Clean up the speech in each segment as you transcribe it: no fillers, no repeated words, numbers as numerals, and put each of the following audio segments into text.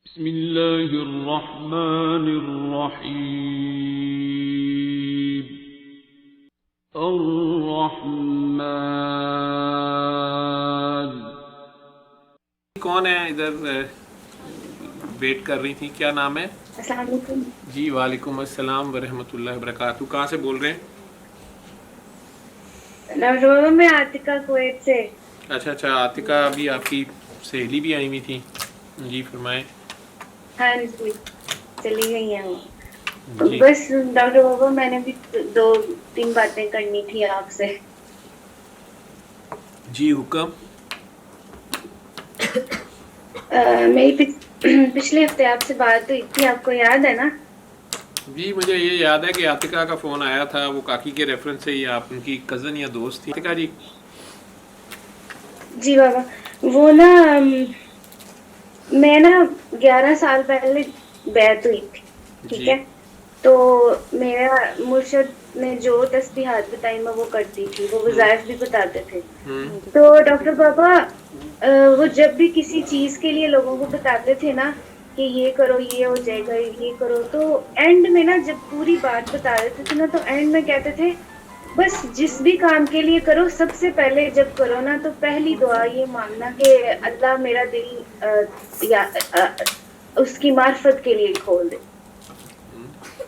بسم اللہ الرحمن الرحیم الرحمن. کون ہے ادھر ویٹ کر رہی تھی؟ کیا نام ہے؟ السلام علیکم. جی وعلیکم السلام ورحمۃ اللہ وبرکاتہ. کہاں سے بول رہے ہیں؟ میں عاتقہ کویت سے. اچھا عاتقہ ابھی آپ کی سہیلی بھی آئی ہوئی تھی. جی فرمائیں. ہاں جی چلی گئی ہیں وہ. جی بس ڈاکٹر بابا میں نے بھی 2-3 باتیں کرنی تھی آپ سے. جی حکم. میری پچھلے ہفتے آپ سے بات ہوئی تھی، آپ کو یاد ہے نا؟ جی مجھے یہ یاد ہے کہ عاتقہ کا فون آیا تھا، وہ کاکی کے ریفرنس سے ہی. آپ ان کی کزن یا دوست تھی عاتقہ جی؟ جی بابا وہ نا میں نا 11 سال پہلے بیعت ہوئی تھی، ٹھیک جی ہے؟ تو میرا مرشد نے جو تسبیحات بتائی میں وہ کرتی تھی، وہ وظائف بھی بتاتے تھے. تو ڈاکٹر بابا وہ جب بھی کسی چیز کے لیے لوگوں کو بتاتے تھے نا کہ یہ کرو یہ ہو جائے گا یہ کرو، تو اینڈ میں نا جب پوری بات بتا دیتے تھے نا تو اینڈ میں کہتے تھے بس جس بھی کام کے لیے کرو سب سے پہلے جب کرو نا تو پہلی دعا یہ مانگنا کہ اللہ میرا دل اس کی معرفت کے لیے کھول دے.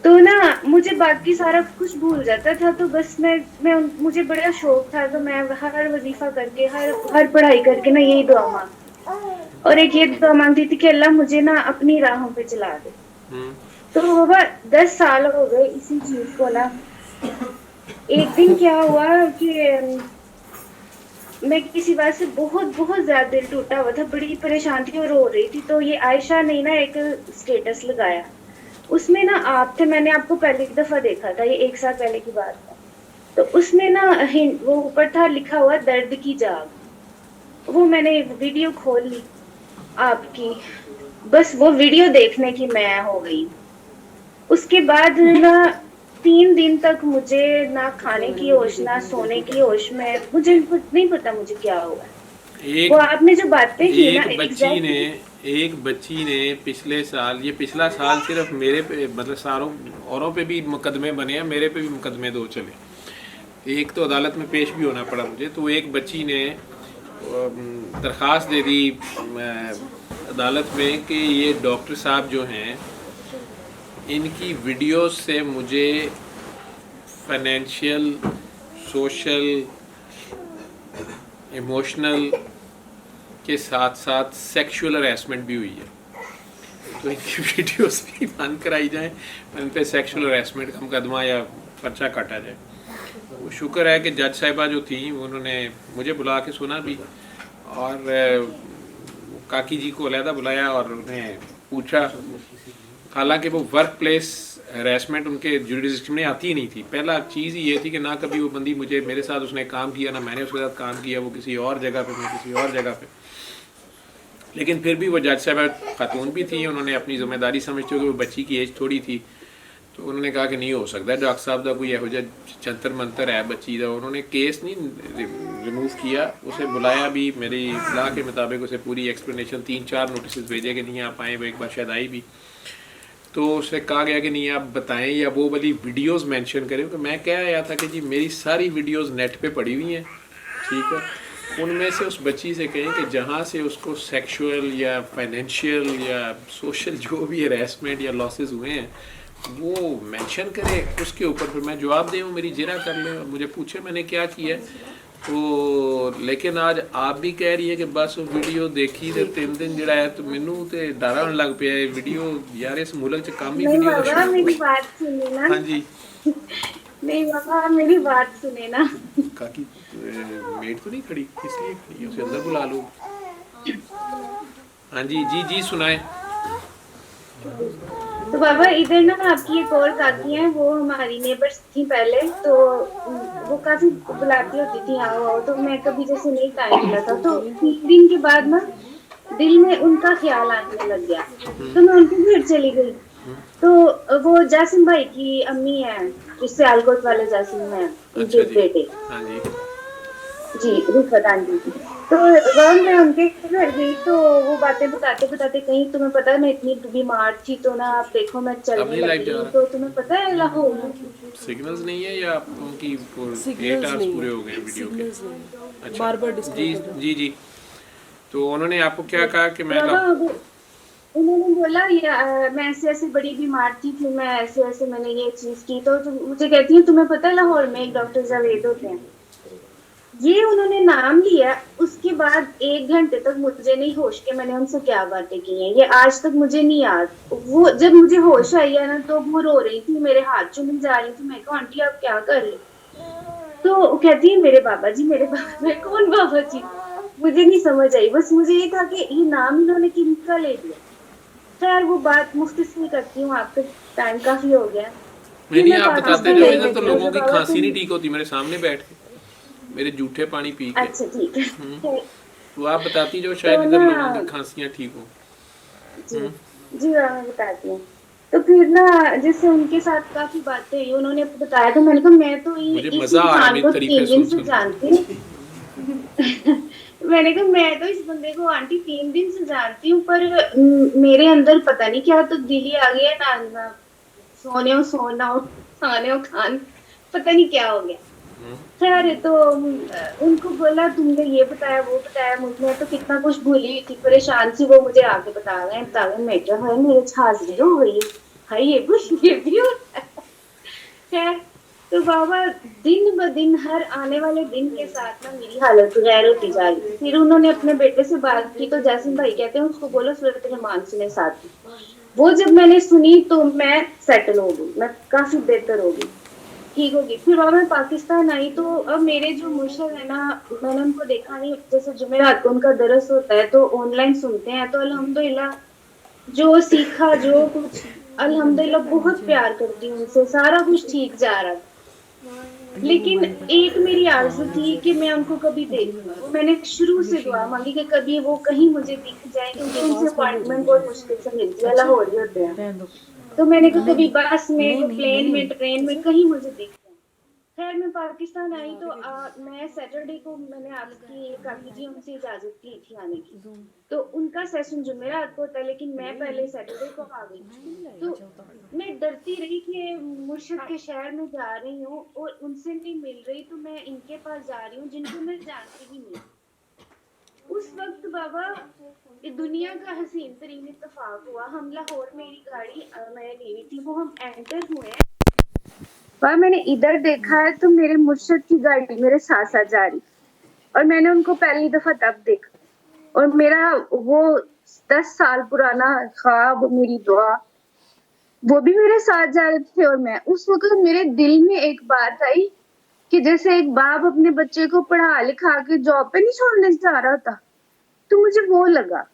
تو نا مجھے باقی سارا کچھ بھول جاتا تھا، تو بس مجھے بڑا شوق تھا، تو میں ہر وظیفہ کر کے ہر پڑھائی کر کے نا یہی دعا مانگتی تھی، اور ایک یہ دعا مانگتی تھی کہ اللہ مجھے نا اپنی راہوں پہ چلا دے. تو بابا 10 سال ہو گئے اسی چیز کو نا. ایک دن کیا ہوا کہ میں کسی بات سے بہت بہت زیادہ دل ٹوٹا ہوا تھا، بڑی پریشان تھی اور رو رہی تھی. تو یہ عائشہ نے نا ایک اسٹیٹس لگایا، اس میں نا آپ تھے. میں نے آپ کو پہلی دفعہ دیکھا تھا، یہ 1 سال پہلے کی بات ہے. تو اس میں نا وہ اوپر تھا لکھا ہوا درد کی جاگ. وہ میں نے ویڈیو کھول لی آپ کی، بس وہ ویڈیو دیکھنے کی میں ہو گئی. اس کے بعد نا 3 دن تک مجھے نہ کھانے کی ہوش نہ سونے کی ہوش. مجھے نہیں پتا مجھے کیا ہوا. وہ آپ نے جو باتیں کی نا ایک بچی نے پچھلے سال، یہ پچھلا سال صرف میرے پہ، مطلب ساروں اوروں پہ بھی مقدمے بنے ہیں، میرے پہ بھی مقدمے 2 چلے. ایک تو عدالت میں پیش بھی ہونا پڑا مجھے. تو ایک بچی نے درخواست دے دی عدالت میں کہ یہ ڈاکٹر صاحب جو ہیں ان کی ویڈیوز سے مجھے فائنینشیل، سوشل، ایموشنل کے ساتھ ساتھ سیکشول ہراسمنٹ بھی ہوئی ہے. تو ان کی ویڈیوز بھی بند کرائی جائیں، ان پہ سیکشول ہراسمنٹ کا مقدمہ یا پرچہ کاٹا جائے. وہ شکر ہے کہ جج صاحبہ جو تھیں انہوں نے مجھے بلا کے سنا بھی، اور کاکی جی کو علیحدہ بلایا اور انہیں پوچھا. حالانکہ وہ ورک پلیس ہراسمنٹ ان کے جوریڈکشن میں آتی ہی نہیں تھی. پہلا چیز ہی یہ تھی کہ نہ کبھی وہ بندی میرے ساتھ اس نے کام کیا، نہ میں نے اس کے ساتھ کام کیا. وہ کسی اور جگہ پہ، میں کسی اور جگہ پہ. لیکن پھر بھی وہ جج صاحبہ خاتون بھی تھیں، انہوں نے اپنی ذمہ داری سمجھتے ہوئے، وہ بچی کی ایج تھوڑی تھی، تو انہوں نے کہا کہ نہیں ہو سکتا ڈاکٹر صاحب کا کوئی یہو جہ چنتر منتر ہے بچی کا. انہوں نے کیس نہیں ریموو کیا، اسے بلایا بھی. میری اطلاع کے مطابق اسے پوری ایکسپلینیشن 3-4 نوٹسز بھیجے کہ نہیں آپ آئیں. وہ ایک بار شاید آئی بھی. تو اسے کہا گیا کہ نہیں آپ بتائیں یا وہ والی ویڈیوز مینشن کریں. کہ میں کہہ آیا تھا کہ جی میری ساری ویڈیوز نیٹ پہ پڑی ہوئی ہیں، ٹھیک ہے، ان میں سے اس بچی سے کہیں کہ جہاں سے اس کو سیکشول یا فائنینشیل یا سوشل جو بھی ہراسمنٹ یا لاسز ہوئے ہیں وہ مینشن کرے، اس کے اوپر پھر میں جواب دے ہوں، میری جرح کر لیں اور مجھے پوچھے میں نے کیا کیا ہے. تو لیکن آج آپ بھی کہہ رہی ہے کہ بس وہ ویڈیو دیکھی تو 3 دن جڑا ہے تو مینوں تے ڈر ہونے لگ پیا ہے. ویڈیو یار اس ملک چ کم ہی نہیں ویڈیو بابا میری بات سنیں نا. ہاں جی نہیں بابا میری بات سنیں نا. کاکی میٹ تو نہیں کھڑی، کس لیے کھڑی ہے؟ اسے اندر بلا لو. ہاں جی جی سنائیں. تو بابا ادھر نا آپ کی ایک اور کاکی ہیں، وہ ہماری نیبرس تھی پہلے. تو وہ کافی بلاتی ہوتی تھی آؤ آؤ، تو میں کبھی جیسے نہیں ٹائم ملا تھا. تو 3 دن کے بعد نا دل میں ان کا خیال آنے لگ گیا، تو میں ان کے گھر چلی گئی. تو وہ جاسم بھائی کی امی ہیں، جس سے آلکوٹ والے جاسم ہیں، ان کے اچھا جی. بیٹے. ہاں جی जी रिफत आंटी जी। तो वह मैं उनके घर गई तो वो बातें बताते बताते, कहीं तुम्हें पता है मैं इतनी बीमार थी तो ना आप देखो मैं अब चलने नहीं लाइट लगी जा हूँ, रहा, तो तुम्हें पता है लाहौर में सिग्नल्स नहीं है या आपको की 8 सिग्नल्स आवर्स नहीं पूरे है, हो गए वीडियो के? सिग्नल्स नहीं है, अच्छा बार बार जी डिस्कनेक्ट हो जाता जी जी। तो उन्होंने आपको क्या कहा कि मैं बाबा अब उन्होंने बोला ये मैं ऐसे ऐसे बड़ी बीमार थी, फिर मैं ऐसे ऐसे मैंने ये चीज की, तो मुझे कहती है तुम्हें पता है लाहौर में एक डॉक्टर जावेद होते हैं, ये उन्होंने नाम लिया। उसके बाद 1 घंटे तक मुझे नहीं होश के मैंने उनसे क्या बातें की हैं, ये आज तक मुझे नहीं याद। वो जब मुझे होश आई है ना तो वो रो रही थी, मेरे हाथ चूमी जा रही थी, मैं कहा आंटी आप क्या कर रही हो? तो वो कहती है मेरे बाबा जी, मेरे बाबा। मैं कौन बाबा जी? मुझे नहीं समझ आई, बस मुझे ये था कि ये नाम इन्होंने किनका ले लिया। खैर वो बात मुख्तसर करती हूँ, आपका टाइम काफी हो गया। फिर मेरी मैं आप बताते पाकिस्तान जाओ, गई इधर तो थी लोगों की बाबा खांसी तुम। नहीं ठीक होती मेरे सामने बैठ के, मेरे जूठे पानी पी के। अच्छा ठीक है। तो आप बताती जाओ, तो शायद इधर ना लोगों की खांसियाँ ठीक हो। जी जी मैं बताती हूँ। तो फिर ना जैसे उनके साथ काफी बातें हुई, उन्होंने बताया था, मैंने कहा मैं तो मुझे इस मज़ा आ रहा है इंसान मेरी को तारीफें 3 दिन सुन से सुन जानती हूँ। मैंने कहा मैं तो इस बंदे को आंटी 3 दिन से जानती हूँ, पर मेरे अंदर पता नहीं क्या तब्दीली आ गई है ना, सोने सोना खाने खान, पता नहीं क्या हो गया। खैर तो उनको बोला तुमने ये बताया वो बताया, मैं तो कितना कुछ भूली हुई थी, परेशान थी। वो मुझे आके बता गए मैं क्या है मेरे हाजिरी हो गई है, ये भी होता है। खैर तो बाबा दिन ब दिन हर आने वाले दिन के साथ ना मेरी हालत गैर होती जा रही थी। फिर उन्होंने अपने बेटे से बात की, तो जैसिम भाई कहते हैं उसको बोलो सूरत रहमान सुने साथ में। वो जब मैंने सुनी तो मैं सेटल हो गई, मैं काफी बेहतर हो गई, ठीक होगी। फिर और मैं पाकिस्तान आई तो अब मेरे जो मुर्शिद है ना, मैंने उनको देखा नहीं, जैसे जुमेरात को उनका दरस होता है तो ऑनलाइन सुनते हैं, तो अल्हम्दुलिल्लाह जो सीखा जो कुछ, अल्हम्दुलिल्लाह बहुत प्यार करती हूँ उनसे, सारा कुछ ठीक जा रहा था। लेकिन एक मेरी आरज़ू थी कि मैं उनको कभी देखूं, वो मैंने शुरू से दुआ मांगी कि कभी वो कहीं मुझे दिख जाए, क्योंकि उनसे आवाज़ बंद हो अपॉइंटमेंट जाएगी बहुत शायद। मुश्किल से मिलती है, अच्छा लाहौर ही होते हैं। रहने दो। तो मैंने कहा कभी नहीं बस में, नहीं तो नहीं प्लेन में, नहीं ट्रेन में, कैसे? कहीं मुझे दिख जाए। खैर मैं पाकिस्तान आई तो मैं सैटरडे को मैंने आपकी काकी जी उनसे इजाजत ली थी आने की, तो उनका सेशन जुमेरात को होता है, लेकिन मैं पहले सैटरडे को आ गई। तो मैं डरती रही कि मुर्शिद के शहर में जा रही हूँ और उनसे नहीं मिल रही, तो मैं इनके पास जा रही हूँ जिनको मैं जानती भी नहीं। उस वक्त बाबा ये दुनिया का हसीन तरीन इत्तेफाक हुआ, हम लाहौर, मेरी गाड़ी मैंने ली हुई थी, वो हम एंटर हुए हैं, पर मैंने इधर देखा है तो मेरे मुर्शिद की गाड़ी मेरे साथ साथ जा रही, और मैंने उनको पहली दफा तब देखा, और मेरा वो 10 साल पुराना ख्वाब, मेरी दुआ, वो भी मेरे साथ जा रहे थे। और मैं उस वक्त मेरे दिल में एक बात आई कि जैसे एक बाप अपने बच्चे को पढ़ा लिखा के जॉब पे नहीं छोड़ने जा रहा था, तो मुझे वो लगा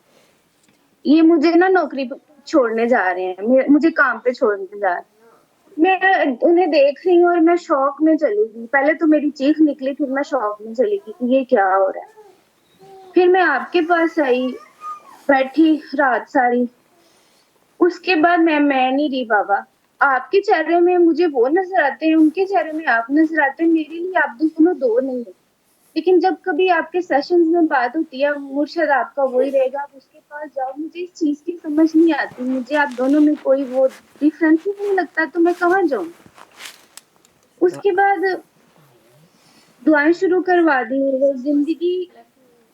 ये मुझे ना नौकरी पे छोड़ने जा रहे हैं, मुझे काम पे छोड़ने जा रहे हैं। मैं उन्हें देख रही हूँ और मैं शौक में चली गई, पहले तो मेरी चीख निकली, फिर मैं शौक में चली गई कि ये क्या हो रहा है। फिर मैं आपके पास आई, बैठी रात सारी, उसके बाद मैं नहीं रही बाबा। आपके चेहरे में मुझे वो नजर आते हैं, उनके चेहरे में आप नजर आते हैं, मेरे लिए आप दोनों दो नहीं है। लेकिन जब कभी आपके सेशंस में बात होती है, मुर्शिद आपका वही रहेगा, आप उसके पास जाओ, मुझे इस चीज की समझ नहीं आती, मुझे आप दोनों में कोई वो डिफरेंस ही नहीं लगता, तो मैं कहाँ जाऊं। उसके बाद दुआएं शुरू करवा दी, जिंदगी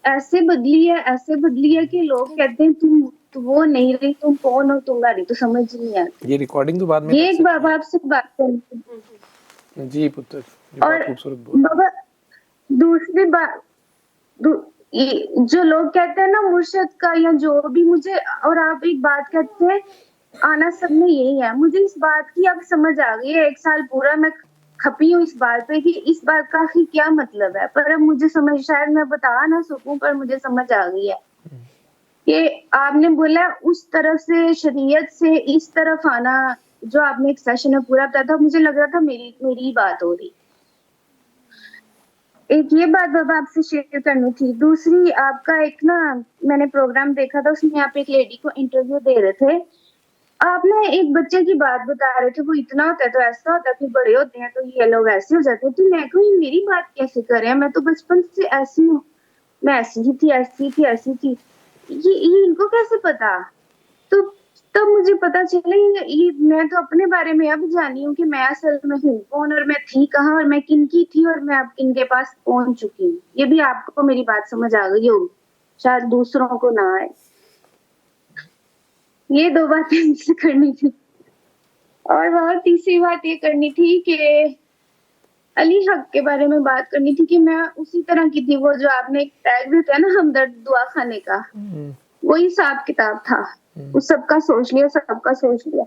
ऐसे बदली है कि लोग कहते हैं तुम वो नहीं रही, तुम कौन हो, तुम रही, तो समझ नहीं आती। ये रिकॉर्डिंग तो बाद में ये कर एक सकते बाबा आपसे बात करनी हैं जी पुत्र, ये थी। बहुत और खूबसूरत बोल। बाबा दूसरी बात, जो लोग कहते हैं ना मुर्शिद का या जो भी, मुझे और आप एक बात कहते हैं आना सब में यही है, मुझे इस बात की अब समझ आ गई है। 1 साल पूरा मैं खपी हूँ इस बात पे कि इस बात का आखिर क्या मतलब है, पर अब मुझे समझ, शायद मैं बता ना सकूं, पर मुझे समझ आ गई है कि आपने बोला उस तरफ से, शरीयत से इस तरफ आना, जो आपने एक सेशन में पूरा बताया था, मुझे लग रहा था मेरी बात हो रही। एक ये बात बाबा आपसे शेयर करनी थी। दूसरी, आपका एक ना मैंने प्रोग्राम देखा था, उसमें आप एक लेडी को इंटरव्यू दे रहे थे, आप ना एक बच्चे की बात बता रहे थे, वो इतना होता है तो ऐसा होता है, फिर बड़े होते हैं तो ये लोग ऐसे हो जाते हैं। तो मैं कहूँ मेरी बात कैसे करें, मैं तो बचपन से ऐसी हूँ, मैं ऐसी ही थी, ऐसी थी, ऐसी थी। ये इनको कैसे पता? तो तब मुझे पता चला ये मैं तो अपने बारे में अब जानी हूँ कि मैं असल में हूँ कौन, और मैं थी कहाँ, और मैं किन की थी, और मैं अब किनके पास पहुंच चुकी हूँ। ये भी आपको मेरी बात समझ आ गई होगी, शायद दूसरों को ना आए। ये 2 बातें मुझसे करनी थी। और वह तीसरी बात ये करनी थी कि अली हक के बारे में बात करनी थी कि मैं उसी तरह की थी, वो जो आपने एक टैग दिया है ना, हमदर्द दुआ खाने का, वही हिसाब किताब था। उस सबका सोच लिया, सबका सोच लिया।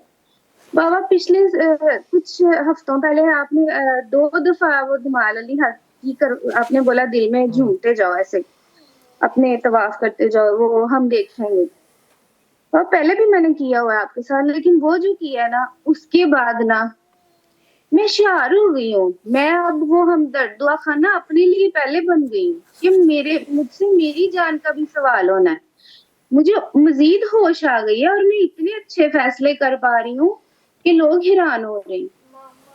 बाबा पिछले कुछ हफ्तों पहले आपने 2 दफा वो धमाल अली हक की आपने बोला दिल में झूमते जाओ, ऐसे अपने तवाफ करते जाओ, वो हम देखेंगे। और पहले भी मैंने किया हुआ है आपके साथ, लेकिन वो जो किया ना उसके बाद ना मैं शार हो गई हूँ। मैं अब वो हमदर्द दुआ खाना अपने लिए पहले बन गई हूँ कि मुझसे मेरी जान का भी सवाल होना है। मुझे मजीद होश आ गई है और मैं इतने अच्छे फैसले कर पा रही हूँ कि लोग हैरान हो रहे हैं।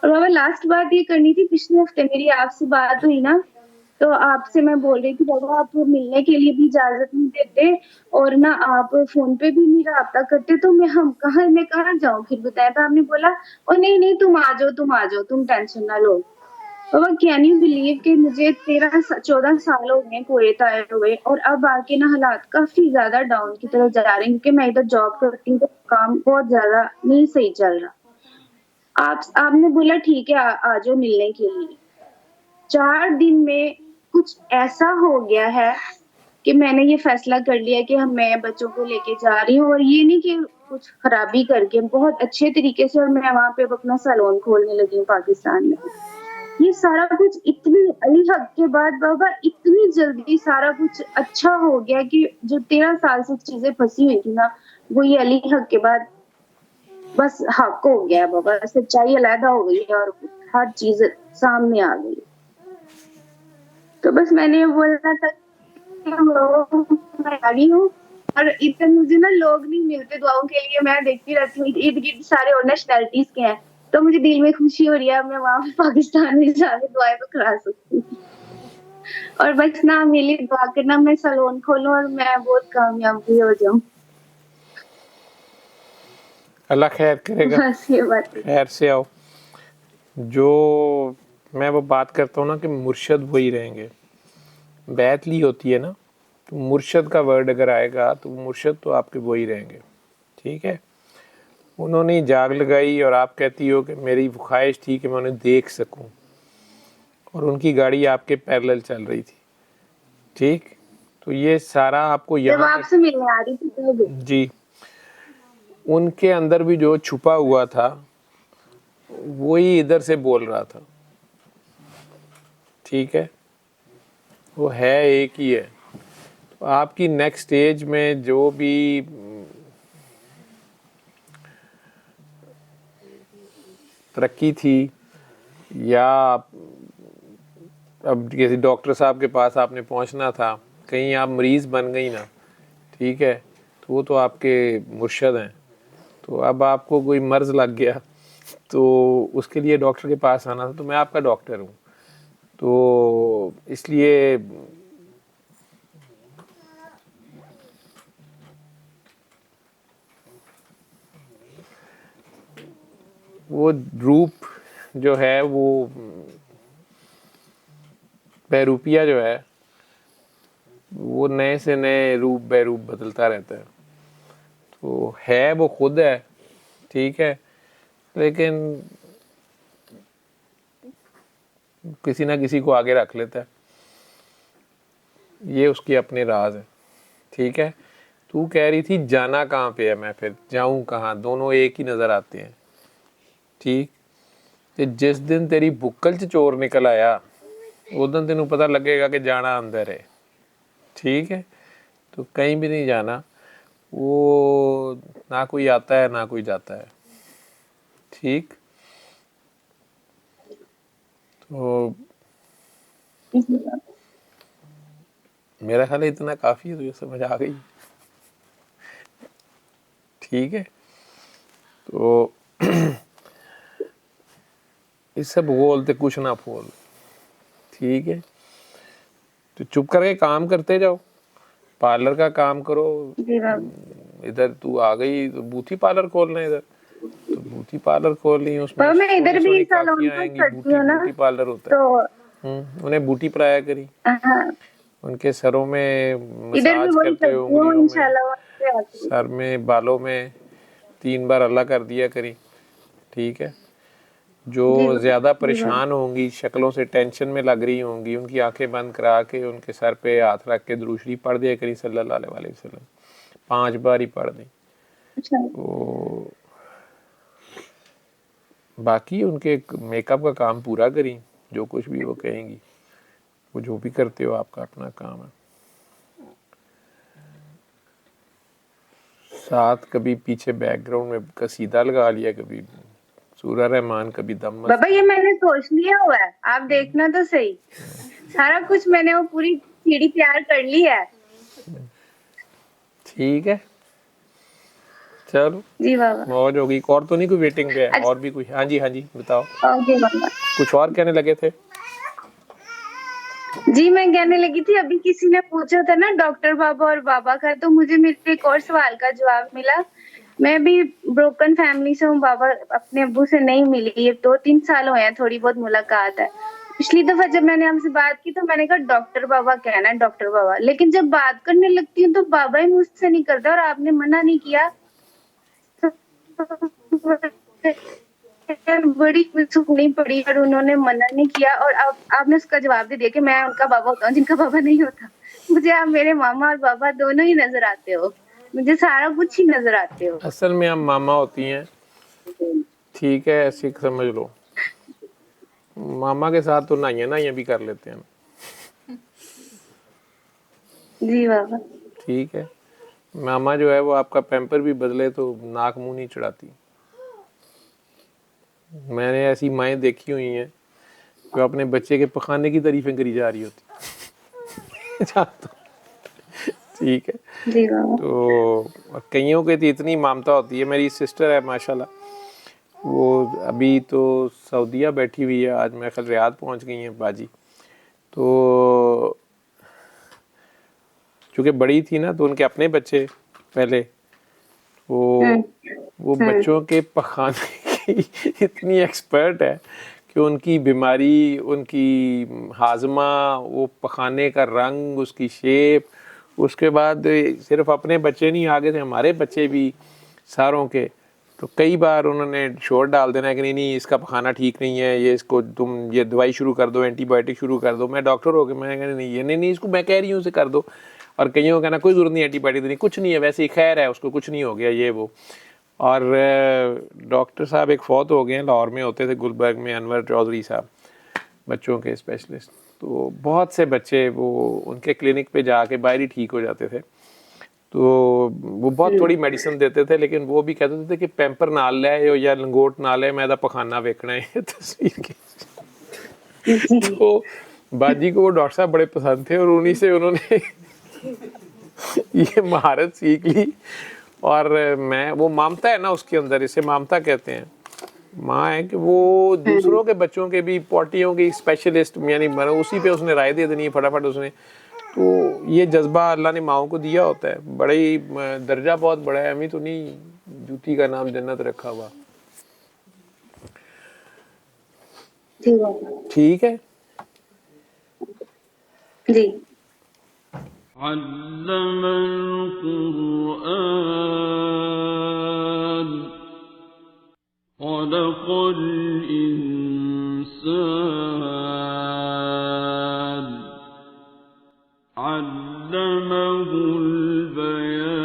और बाबा लास्ट बात ये करनी थी, पिछले हफ्ते मेरी आपसे बात हुई ना, तो आपसे मैं बोल रही थी बाबा आप मिलने के लिए भी इजाजत नहीं देते, और ना आप फोन पे भी नहीं रब्ता करते, तो मैं कहाँ जाऊँ फिर बताया। तो आपने बोला ओ नहीं नहीं तुम आ जाओ, तुम आ जाओ, तुम टेंशन ना लो। बाबा कैन यू बिलीव कि मुझे 14 साल हो गए कुवैत आए हुए, और अब आके ना हालात काफी ज्यादा डाउन की तरफ जा रहे हैं, क्योंकि मैं इधर जॉब करती हूँ तो काम बहुत ज्यादा नहीं सही चल रहा। आपने बोला ठीक है आ जाओ मिलने के लिए। 4 दिन में कुछ ऐसा हो गया है कि मैंने ये फैसला कर लिया कि मैं बच्चों को लेके जा रही हूँ, और ये नहीं कि कुछ खराबी करके, बहुत अच्छे तरीके से। और मैं वहां पे अपना सैलून खोलने लगी हूँ पाकिस्तान में। ये सारा कुछ इतनी अली हक के बाद बाबा इतनी जल्दी सारा कुछ अच्छा हो गया कि जो 13 साल से चीजें फंसी हुई थी ना, वो ये अली हक के बाद बस हक हो गया बाबा, सच्चाई अलहदा हो गई है और हर चीज सामने आ गई। तो बस मैंने ये बोलना था कि मैं आ गई हूँ, और इतने मुझे ना लोग नहीं मिलते दुआओं के लिए, मैं देखती रहती हूँ इर्द गिर्द सारे और नेशनैलिटीज के हैं, तो मुझे दिल में खुशी हो रही है, मैं वहां पाकिस्तान में जाके दुआएं तो करा सकती हूँ। और बस ना मेरे लिए दुआ करना, मैं सैलून खोलूं और मैं बहुत कामयाब भी हो जाऊं। अल्लाह खैर करेगा, बस ये बात है। खैर से आओ। जो मैं वो बात करता हूँ ना कि मुर्शद वही रहेंगे। बैत ली होती है ना, तो मुर्शद का वर्ड अगर आएगा तो मुर्शद तो आपके वही रहेंगे। ठीक है, उन्होंने जाग लगाई और आप कहती हो कि मेरी ख्वाहिश थी कि मैं उन्हें देख सकूं, और उनकी गाड़ी आपके पैरेलल चल रही थी। ठीक, तो ये सारा आपको जब यहाँ तक, आपसे मिलने आ रही थी तब जी, उनके अंदर भी जो छुपा हुआ था वही इधर से बोल रहा था। ठीक है, वो है एक ही है। तो आपकी नेक्स्ट स्टेज में जो भी तरक्की थी, या अब किसी डॉक्टर साहब के पास आपने पहुंचना था, कहीं आप मरीज़ बन गई ना, ठीक है, तो वो तो आपके मुर्शद हैं। तो अब आपको कोई मर्ज़ लग गया तो उसके लिए डॉक्टर के पास आना था, तो मैं आपका डॉक्टर हूँ। तो इसलिए वो रूप जो है, वो बहरूपिया जो है, वो नए से नए रूप बहरूप बदलता रहता है। तो है वो खुद है, ठीक है, लेकिन किसी ना किसी को आगे रख लेता है। ये उसकी अपने राज है। ठीक है, तू कह रही थी जाना कहाँ पे है, मैं फिर जाऊँ कहाँ, दोनों एक ही नज़र आते हैं। ठीक, तो जिस दिन तेरी बुक्कल च चोर निकल आया उस दिन तेनू पता लगेगा कि जाना अंदर है। ठीक है, तो कहीं भी नहीं जाना, वो ना कोई आता है ना कोई जाता है। ठीक, तो मेरा ख्याल है इतना काफ़ी है, तो ये समझ आ गई। ठीक है, تو اس سے بولتے کچھ نہ پھول. ٹھیک ہے, تو چپ کر کے کام کرتے جاؤ, پارلر کا کام کرو. جی بابا. ادھر تو آ گئی تو بوٹی پارلر کھولنا ہے, ادھر تو بوٹی پارلر کھول لی, اس میں بابا میں ادھر سونی بھی سونی سالون کاکیاں کا آئیں گی, کرتی ہوں نا, بوٹی پارلر ہوتا تو ہے. انہیں بوٹی پرایا کری, ہاں ان کے سروں میں ادھر بھی مساج وہی کرتے ہوئے کرتی ہوں انگلیوں میں, انشاءاللہ وہاں پہ آتی ہوں. سر میں, بالوں میں 3 بار اللہ کر دیا کری. ٹھیک ہے, جو جی بابا. زیادہ جی بابا. پریشان ہوں گی, شکلوں سے ٹینشن میں لگ رہی ہوں گی, ان کی آنکھیں بند کرا کے ان کے سر پہ ہاتھ رکھ کے درود شریف پڑھ دیا کری صلی اللہ علیہ وسلم. 5 بار ہی پڑھ دیں. اچھا. تو باقی ان کے میک اپ کا کام پورا کریں, جو کچھ بھی وہ کہیں گی, وہ جو بھی کرتے ہو آپ کا اپنا کام ہے. ساتھ کبھی پیچھے بیک گراؤنڈ میں قصیدہ لگا لیا, کبھی سورہ رحمان, کبھی دم بابا یہ مستی. میں نے سوچ لیا ہوا ہے, آپ دیکھنا تو صحیح, سارا کچھ میں نے وہ پوری سیڑھی تیار کر لی ہے. ٹھیک ہے, چلو جی بابا. موج ہوگی. اور تو نہیں کوئی ویٹنگ پہ ہے, اور بھی کوئی؟ ہاں جی, ہاں جی بتاؤ, اوکے بابا. کچھ اور کہنے لگے تھے؟ جی میں کہنے لگی تھی, ابھی کسی نے پوچھا تھا نا ڈاکٹر بابا اور بابا کا, تو مجھے میرے ایک اور سوال کا جواب ملا. میں بھی بروکن فیملی سے ہوں بابا, اپنے ابو سے نہیں ملی, یہ 2-3 سال ہوئے ہیں تھوڑی بہت ملاقات ہے. پچھلی دفعہ جب میں نے ہم سے بات کی تو میں نے کہا ڈاکٹر بابا کہنا ہے, ڈاکٹر بابا, لیکن جب بات کرنے لگتی ہوں تو بابا ہی مجھ سے نہیں کرتا, اور آپ نے منع نہیں کیا. بڑی سکنی پڑی اور انہوں نے منع نہیں کیا, اور آپ نے اس کا جواب دے دیا کہ میں ان کا بابا ہوتا ہوں جن کا بابا نہیں ہوتا. مجھے آپ میرے ماما اور بابا دونوں ہی نظر آتے ہو, مجھے سارا کچھ ہی نظر آتے ہو. اصل میں ہم ماما ہوتی ہیں. ٹھیک ہے, ایسے سمجھ لو. ماما کے ساتھ تو نائیاں بھی کر لیتے ہیں. جی بابا. ٹھیک ہے, ماما جو ہے وہ آپ کا پیمپر بھی بدلے تو ناک منہ نہیں چڑھاتی. میں نے ایسی مائیں دیکھی ہوئی ہیں جو اپنے بچے کے پخانے کی تعریفیں کری جا رہی ہوتی. ٹھیک ہے, جی بابا. تو کئیوں کے تو اتنی مامتا ہوتی ہے. میری سسٹر ہے ماشاءاللہ, وہ ابھی تو سعودیہ بیٹھی ہوئی ہے, آج میرے خیال ریاض پہنچ گئی ہیں باجی. تو چونکہ بڑی تھی نا, تو ان کے اپنے بچے پہلے وہ بچوں کے پخانے کی اتنی ایکسپرٹ ہے کہ ان کی بیماری, ان کی ہاضمہ, وہ پخانے کا رنگ, اس کی شیپ. اس کے بعد صرف اپنے بچے نہیں, آگے سے ہمارے بچے بھی ساروں کے. تو کئی بار انہوں نے شور ڈال دینا کہ نہیں اس کا پخانہ ٹھیک نہیں ہے, یہ اس کو تم یہ دوائی شروع کر دو, اینٹی بائیوٹک شروع کر دو. میں ڈاکٹر ہو کے میں کہنا نہیں, یہ نہیں اس کو میں کہہ رہی ہوں اسے کر دو. اور کئیوں کا کہنا کوئی ضرورت نہیں, اینٹی بائیوٹک نہیں, کچھ نہیں ہے, ویسے ہی خیر ہے, اس کو کچھ نہیں ہو گیا یہ وہ. اور ڈاکٹر صاحب ایک فوت ہو گئے ہیں, لاہور میں ہوتے تھے گلبرگ میں, انور چودھری صاحب, بچوں کے اسپیشلسٹ. تو بہت سے بچے وہ ان کے کلینک پہ جا کے باہر ہی ٹھیک ہو جاتے تھے. تو وہ بہت تھوڑی میڈیسن دیتے تھے, لیکن وہ بھی کہتے تھے کہ پیمپر نال لے یا لنگوٹ نال لے, میں دا پخانہ ویکھنا ہے تصویر کے. تو باجی کو وہ ڈاکٹر صاحب بڑے پسند تھے, اور انہی سے انہوں نے یہ مہارت سیکھ لی. اور میں وہ مامتا ہے نا اس کے اندر, اسے مامتا کہتے ہیں. ماں ہے کہ وہ دوسروں کے بچوں کے بھی پوٹیوں کی اسپیشلسٹ, یعنی اسی پہ اس نے رائے دے دینی ہے فٹافٹ اس نے. تو یہ جذبہ اللہ نے ماؤں کو دیا ہوتا ہے, بڑے ہی درجہ بہت بڑا ہے. ہمیں تو نہیں جوتی کا نام جنت رکھا ہوا. ٹھیک ہے, جی. علم القرآن خلق الإنسان علمه البيان